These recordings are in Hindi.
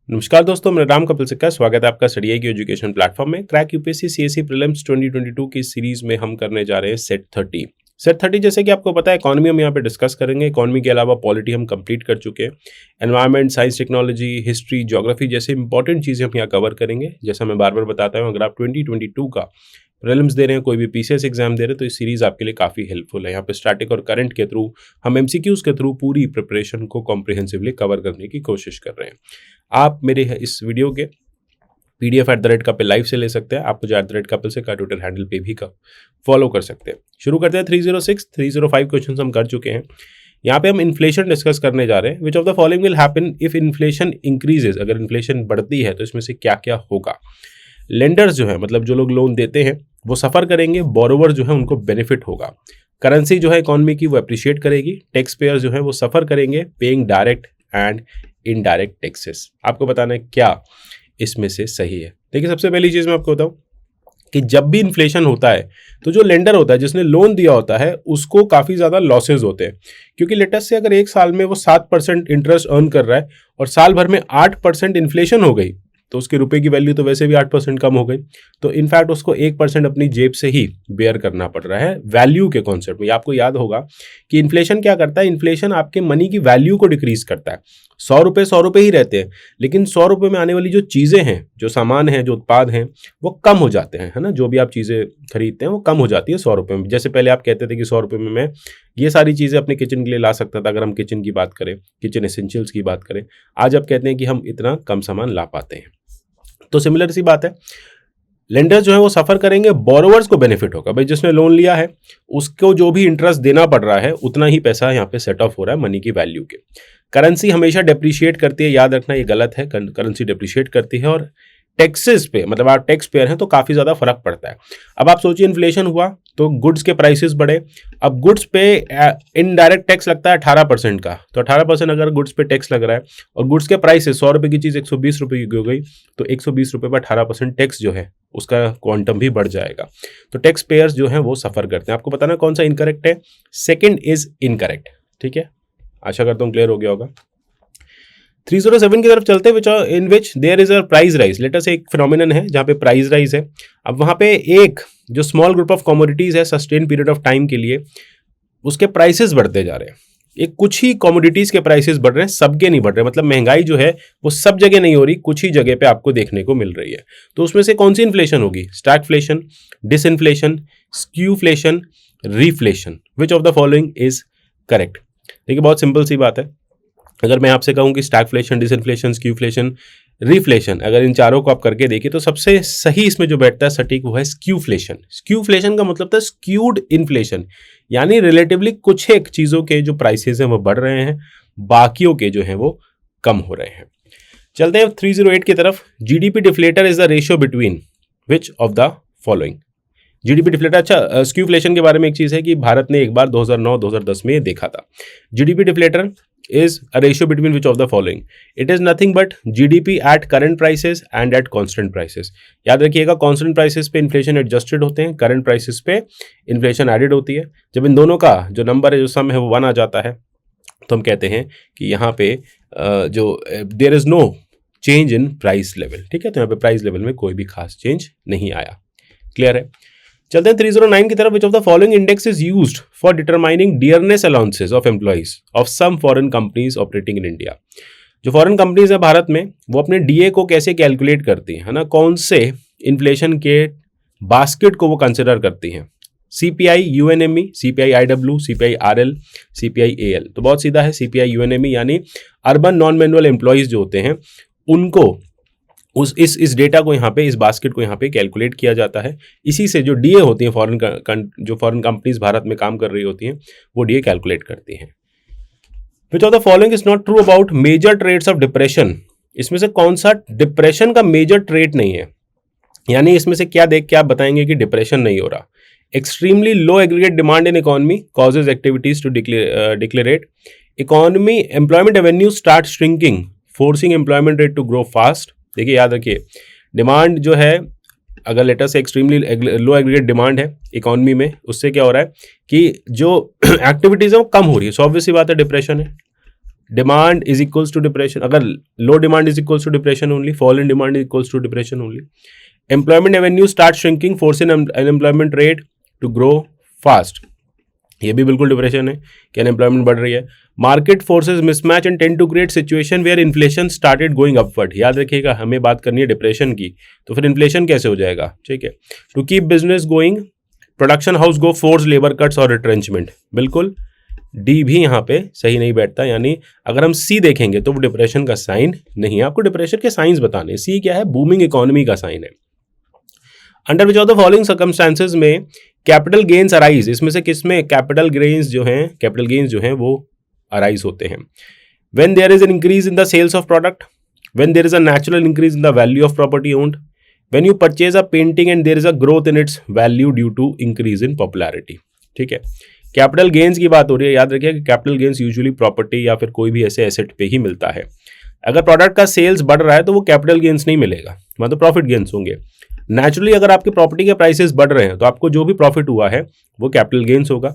नमस्कार दोस्तों, मेरा नाम कपिल सिक्का। स्वागत है आपका स्टडी की एजुकेशन प्लेटफॉर्म में। क्रैक यूपीएससी सीएससी प्रीलिम्स 2022 की सीरीज में हम करने जा रहे हैं सेट 30। जैसे कि आपको पता है, इकोनॉमी हम यहाँ पे डिस्कस करेंगे। इकोनॉमी के अलावा पॉलिटी हम कंप्लीट कर चुके हैं। Environment, science, technology, history, geography जैसे इंपॉर्टेंट चीज़ें हम यहाँ कवर करेंगे। जैसा मैं बार बार बताता हूँ, अगर आप 2022 का प्रीलिम्स दे रहे हैं, कोई भी पीसीएस एग्जाम दे रहे हैं, तो इस सीरीज आपके लिए काफ़ी हेल्पफुल है। यहाँ पे स्टैटिक और करंट के थ्रू, हम एमसीक्यूज के थ्रू पूरी प्रिपरेशन को कॉम्प्रिहेंसिवली कवर करने की कोशिश कर रहे हैं। आप मेरे इस वीडियो के PDF @कपिल लाइव से ले सकते हैं। आप मुझे @कपिल से का ट्विटर हैंडल पे भी फॉलो कर सकते हैं। शुरू करते हैं। 306 305 क्वेश्चन हम कर चुके हैं। यहाँ पे हम इन्फ्लेशन डिस्कस करने जा रहे हैं। Which of the following will happen if inflation increases. अगर इन्फ्लेशन बढ़ती है तो इसमें से क्या क्या होगा। लेंडर्स जो है, मतलब जो लोग लोन देते हैं, वो सफ़र करेंगे। बोरोवर जो है उनको बेनिफिट होगा। करेंसी जो है इकोनॉमी की, वो अप्रिशिएट करेगी। टैक्स पेयर जो है वो सफ़र करेंगे, paying direct and indirect taxes. आपको बताना है क्या इसमें से सही है। देखिए, सबसे पहली चीज़ मैं आपको बताऊं कि जब भी इन्फ्लेशन होता है तो जो लेंडर होता है, जिसने लोन दिया होता है, उसको काफ़ी ज़्यादा लॉसेज होते हैं। क्योंकि लेटेस्ट से अगर एक साल में वो 7% इंटरेस्ट अर्न कर रहा है और साल भर में 8% इन्फ्लेशन हो गई, तो उसके रुपए की वैल्यू तो वैसे भी 8% कम हो गई। तो इनफैक्ट उसको 1% अपनी जेब से ही बेयर करना पड़ रहा है वैल्यू के कॉन्सेप्ट में। आपको याद होगा कि इन्फ्लेशन क्या करता है। इन्फ्लेशन आपके मनी की वैल्यू को डिक्रीज करता है। 100 रुपये ही रहते हैं, लेकिन 100 रुपये में आने वाली जो चीज़ें हैं, जो सामान हैं, जो उत्पाद हैं, वो कम हो जाते हैं, है ना। जो भी आप चीज़ें खरीदते हैं वो कम हो जाती है 100 रुपये में। जैसे पहले आप कहते थे कि 100 रुपये में मैं ये सारी चीज़ें अपने किचन के लिए ला सकता था। अगर हम किचन की बात करें, किचन एसेंशियल्स की बात करें, आज आप कहते हैं कि हम इतना कम सामान ला पाते हैं। तो सिमिलर सी बात है, लेंडर्स जो है वो सफ़र करेंगे, बोरोवर्स को बेनिफिट होगा। भाई, जिसने लोन लिया है उसको जो भी इंटरेस्ट देना पड़ रहा है, उतना ही पैसा यहाँ पे सेट ऑफ हो रहा है मनी की वैल्यू के। करेंसी हमेशा डेप्रिशिएट करती है, याद रखना ये गलत है। करेंसी डेप्रिशिएट करती है और टैक्सेस पे, मतलब आप टैक्स पेयर हैं तो काफ़ी ज़्यादा फर्क पड़ता है। अब आप सोचिए, इन्फ्लेशन हुआ तो गुड्स के प्राइसेस बढ़े। अब गुड्स पे इनडायरेक्ट टैक्स लगता है 18% का। तो 18% अगर गुड्स पे टैक्स लग रहा है और गुड्स के प्राइसेस 100 रुपये की चीज़ 120 रुपये की हो गई, तो 120 रुपये पर 18% टैक्स जो है उसका क्वांटम भी बढ़ जाएगा। तो टैक्स पेयर्स जो हैं वो सफ़र करते हैं। आपको बताना कौन सा इनकरेक्ट है। Second is incorrect. ठीक है, आशा करता हूँ क्लियर हो गया होगा। 307 की तरफ चलते हैं, in which there is a price rise. Latest एक फिनोमिनन है जहाँ पे प्राइस राइज है। अब वहाँ पे एक जो स्मॉल ग्रुप ऑफ कमोडिटीज़ है, सस्टेन पीरियड ऑफ टाइम के लिए उसके प्राइसेस बढ़ते जा रहे हैं। एक कुछ ही कमोडिटीज़ के प्राइसेस बढ़ रहे हैं, सबके नहीं बढ़ रहे। मतलब महंगाई जो है वो सब जगह नहीं हो रही, कुछ ही जगह पे आपको देखने को मिल रही है। तो उसमें से कौन सी इन्फ्लेशन होगी। Stagflation, disinflation, skewflation, रीफ्लेशन। Which of the following is correct. देखिए, बहुत सिंपल सी बात है। अगर मैं आपसे कहूं कि स्टैगफ्लेशन, डिसइन्फ्लेशन, स्क्यूफ्लेशन, रीफ्लेशन, अगर इन चारों को आप करके देखिए तो सबसे सही इसमें जो बैठता है सटीक, वो है स्क्यूफ्लेशन। स्क्यूफ्लेशन का मतलब था स्क्यूड इन्फ्लेशन, यानी रिलेटिवली कुछ एक चीज़ों के जो प्राइसेस हैं वो बढ़ रहे हैं, बाकियों के जो हैं वो कम हो रहे हैं। चलते हैं 308 की तरफ। GDP deflator is the ratio between which of the following. GDP deflator, अच्छा, स्क्यूफ्लेशन के बारे में एक चीज़ है कि भारत ने एक बार 2009-2010 में देखा था। GDP deflator is a ratio between which of the following. It is nothing but GDP at current prices and at constant prices. याद रखिएगा, constant prices पे इन्फ्लेशन एडजस्टेड होते हैं, current prices पे इन्फ्लेशन एडेड होती है। जब इन दोनों का जो नंबर है, जो सम है, वो 1 आ जाता है, तो हम कहते हैं कि यहाँ पे जो there is no change in price level. ठीक है, तो यहाँ पे प्राइस लेवल में कोई भी खास चेंज नहीं आया। क्लियर है। चलते हैं 309 की तरफ। Which of the following index is used for determining dearness allowances of employees of some foreign companies operating in India. जो फॉरेन कंपनीज है भारत में, वो अपने डीए को कैसे कैलकुलेट करती है ना, कौन से इन्फ्लेशन के बास्केट को वो कंसिडर करती हैं। CPI UNME, CPI IW, CPI RL, CPI AL। तो बहुत सीधा है, CPI UNME यानी अर्बन नॉन मैनुअल एम्प्लॉइज जो होते हैं उनको इस डेटा को यहाँ पे, इस बास्केट को यहाँ पे कैलकुलेट किया जाता है। इसी से जो डीए होती हैं जो फॉरेन कंपनीज भारत में काम कर रही होती हैं, वो डीए कैलकुलेट करती हैं। Which of the following is not true about major trades of depression. इसमें से कौन सा डिप्रेशन का मेजर ट्रेड नहीं है, यानी इसमें से क्या देख के आप बताएंगे कि डिप्रेशन नहीं हो रहा। Extremely low aggregate demand in economy causes activities to decelerate economy employment avenue start shrinking forcing employment rate to grow fast. देखिए, याद रखिए, डिमांड जो है, अगर लेटर से एक्सट्रीमली लो एग्रीगेट डिमांड है इकोनॉमी में, उससे क्या हो रहा है कि जो एक्टिविटीज़ है वो कम हो रही है। सो ऑब्वियस सी बात है, डिप्रेशन है। Demand is equals to depression, अगर low demand is equals to depression only, fall in demand is equals to depression only, employment avenue start shrinking, force in unemployment rate to grow fast, ये भी बिल्कुल डिप्रेशन है कि अनएम्प्लॉयमेंट बढ़ रही है, market forces mismatch and tend to create situation where inflation started going upward, याद रखिएगा हमें बात करनी है डिप्रेशन की, तो फिर इन्फ्लेशन कैसे हो जाएगा, ठीक है, to keep business going, production house go force labour cuts और रिट्रेंचमेंट, बिल्कुल डी भी यहाँ पे सही नहीं बैठता, यानी अगर हम सी देखेंगे तो वो डिप्रेशन का साइन नहीं है, आपको डिप्रेशन के साइंस बताने, सी क्या है, बूमिंग इकोनॉमी का साइन है। Under which of the following circumstances में कैपिटल गेन्स अराइज, इसमें से किस में कैपिटल गेन्स जो हैं वो अराइज होते हैं, when there is an increase in the sales of product, when there is a natural increase in the value of property owned, when you purchase a painting and there is a growth in its value due to increase in popularity, ठीक है। कैपिटल गेन्स की बात हो रही है, याद रखिए कि कैपिटल गेन्स यूजुअली प्रॉपर्टी या फिर कोई भी ऐसे एसेट पे ही मिलता है, अगर प्रोडक्ट का सेल्स बढ़ रहा है तो वो कैपिटल गेन्स नहीं मिलेगा, मतलब प्रॉफिट गेन्स होंगे। नेचुरली अगर आपके प्रॉपर्टी के प्राइसेस बढ़ रहे हैं तो आपको जो भी प्रॉफिट हुआ है वो कैपिटल गेन्स होगा।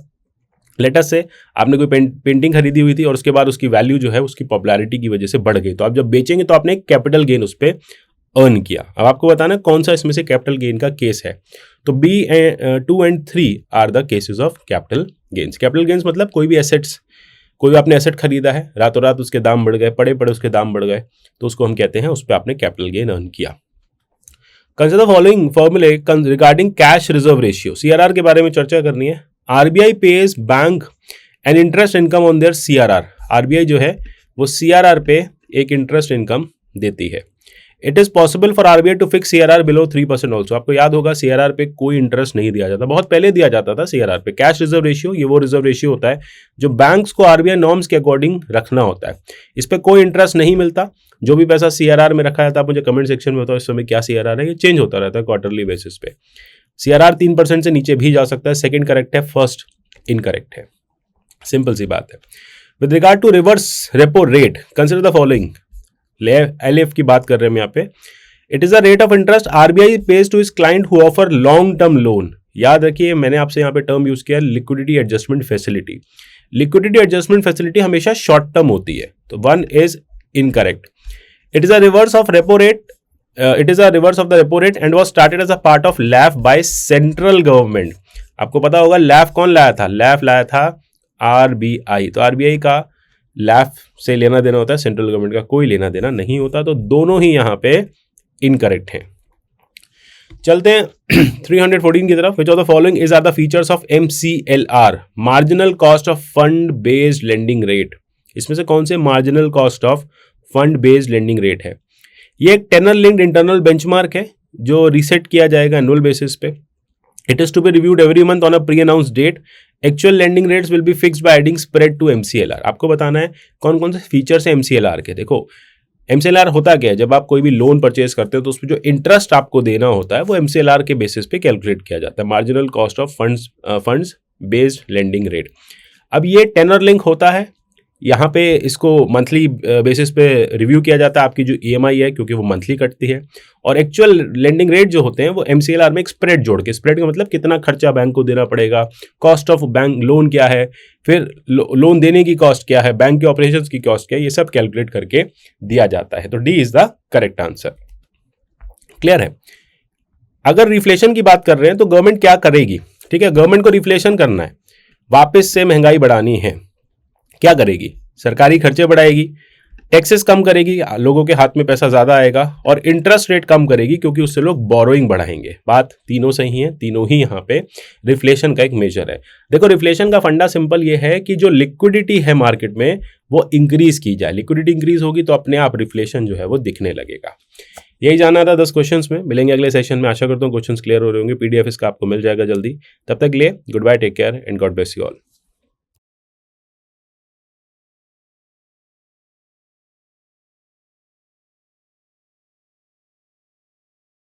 लेटस से आपने कोई पेंटिंग खरीदी हुई थी और उसके बाद उसकी वैल्यू जो है उसकी पॉपुलैरिटी की वजह से बढ़ गई, तो आप जब बेचेंगे तो आपने एक कैपिटल गेन उस पर अर्न किया। अब आपको बताना कौन सा इसमें से कैपिटल गेन का केस है, तो B 2 and 3 are the cases of capital gains. Capital gains मतलब कोई भी एसेट्स, कोई आपने एसेट खरीदा है, रातों रात उसके दाम बढ़ गए, पड़े उसके दाम बढ़ गए, तो उसको हम कहते हैं उस पर आपने कैपिटल गेन अर्न किया। कंसिडर फॉलोइंग फॉर्मूले regarding cash reserve ratio, CRR के बारे में चर्चा करनी है। RBI page bank and interest income on their CRR, RBI जो है वो सीआरआर पे एक इंटरेस्ट इनकम देती है। It is possible for RBI to fix CRR below 3% also, आपको याद होगा सीआरआर पे कोई इंटरेस्ट नहीं दिया जाता, बहुत पहले दिया जाता था सीआरआर पे। कैश रिजर्व रेशियो, ये वो रिजर्व रेशियो होता है जो बैंक्स को आरबीआई नॉर्म्स के अकॉर्डिंग रखना होता है, इस पर कोई इंटरेस्ट नहीं मिलता। जो भी पैसा सीआरआर में रखा जाता है, आप मुझे कमेंट सेक्शन में बताओ इस समय क्या सीआरआर है, ये चेंज होता रहता है क्वार्टरली बेसिस पे। सीआरआर 3% से नीचे भी जा सकता है, सेकंड करेक्ट है, फर्स्ट इनकरेक्ट है, सिंपल सी बात है। With regard to reverse repo rate, consider the following, LF की बात कर रहे हैं हम यहाँ पे। It is the rate of interest RBI pays to his client who offer long term loan, याद रखिए मैंने आपसे यहाँ पे टर्म यूज किया liquidity adjustment facility. Liquidity adjustment facility हमेशा शॉर्ट टर्म होती है, तो 1 is incorrect. It is a reverse of repo rate, it is a reverse of the repo rate and was started as a part of LAF by central government. आपको पता होगा लैफ कौन लाया था, लैफ लाया था आरबीआई, तो आरबीआई का लैफ से लेना देना होता है, सेंट्रल गवर्नमेंट का कोई लेना देना नहीं होता, तो दोनों ही यहाँ पे इनकरेक्ट हैं। चलते हैं 314 की तरफ। Which of the following is are the features of MCLR, marginal cost of fund based lending rate, इसमें से कौन से marginal cost of fund based lending rate है? ये एक टेनर लिंक्ड इंटरनल बेंचमार्क है जो रीसेट किया जाएगा एनुअल बेसिस पे। It is to be reviewed every month on a pre announced date. Actual lending rates will be fixed by adding spread to MCLR। आपको बताना है कौन कौन से फीचर्स है MCLR के। देखो MCLR होता क्या है, जब आप कोई भी लोन परचेज करते हो तो उसमें जो इंटरेस्ट आपको देना होता है वो MCLR के बेसिस पे कैलकुलेट किया जाता है, marginal cost of funds based lending rate. अब ये टेनर लिंक होता है, यहाँ पे इसको मंथली बेसिस पे रिव्यू किया जाता है, आपकी जो EMI है क्योंकि वो मंथली कटती है, और एक्चुअल लेंडिंग रेट जो होते हैं वो MCLR में एक स्प्रेड जोड़ के, स्प्रेड का मतलब कितना खर्चा बैंक को देना पड़ेगा, कॉस्ट ऑफ बैंक लोन क्या है, फिर लोन देने की कॉस्ट क्या है, बैंक के ऑपरेशंस की कॉस्ट क्या है, ये सब कैलकुलेट करके दिया जाता है। तो D is the correct answer. Clear है? अगर रिफ्लेशन की बात कर रहे हैं तो गवर्नमेंट क्या करेगी, ठीक है, गवर्नमेंट को रिफ्लेशन करना है, वापस से महंगाई बढ़ानी है, क्या करेगी? सरकारी खर्चे बढ़ाएगी, टैक्सेस कम करेगी, लोगों के हाथ में पैसा ज्यादा आएगा, और इंटरेस्ट रेट कम करेगी क्योंकि उससे लोग बोरोइंग बढ़ाएंगे। बात तीनों सही है, तीनों ही यहाँ पे रिफ्लेशन का एक मेजर है। देखो रिफ्लेशन का फंडा सिंपल ये है कि जो लिक्विडिटी है मार्केट में वो इंक्रीज की जाए, लिक्विडिटी इंक्रीज होगी तो अपने आप रिफ्लेशन जो है वो दिखने लगेगा। यही जाना था 10 क्वेश्चंस में। मिलेंगे अगले सेशन में, आशा करता हूँ क्वेश्चंस क्लियर हो रहे होंगे। PDF इसका आपको मिल जाएगा जल्दी। तब तक के लिए goodbye, take care and God bless you all.